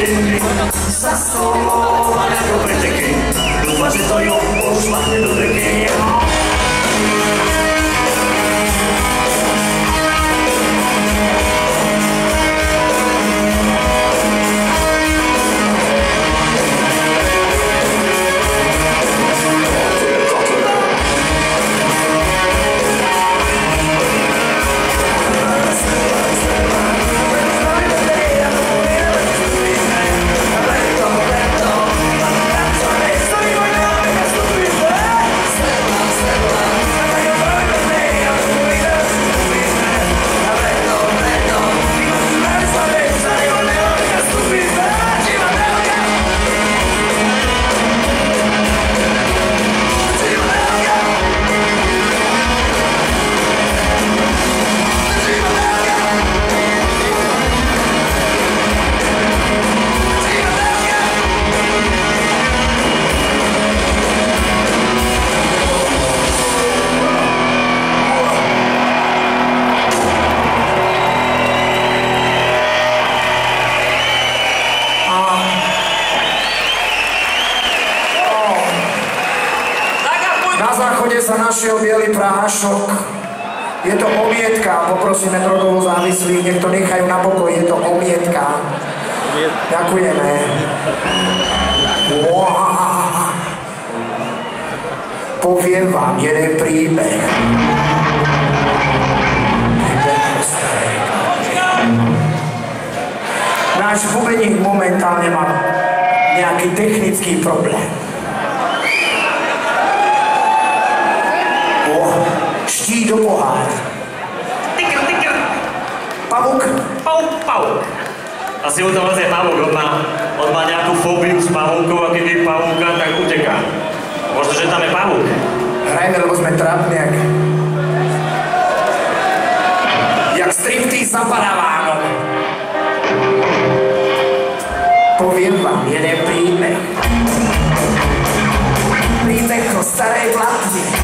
hodiny zastolované do preteky. Dúfa, že to jo pošlahne do deky. Na záchode sa našiel biely prášok. Je to omietka. Poprosíme drogovo závislých, nech to nechajú na pokoji. Je to omietka. Ďakujeme. Poviem vám jeden príbeh. Náš bubeník momentálne má nejaký technický problém. Ští do pohára. Tykr. Pavúk. Pavúk. Asi mu to vlastne pavúk, on má nejakú fóbiu s pavúkou a keď je pavúka, tak uteká. Možno, že tam je pavúk. Hrajme, lebo sme trápni jak striptease za paravánom. Poviem vám jeden príbeh. Príbeh o starej blatni.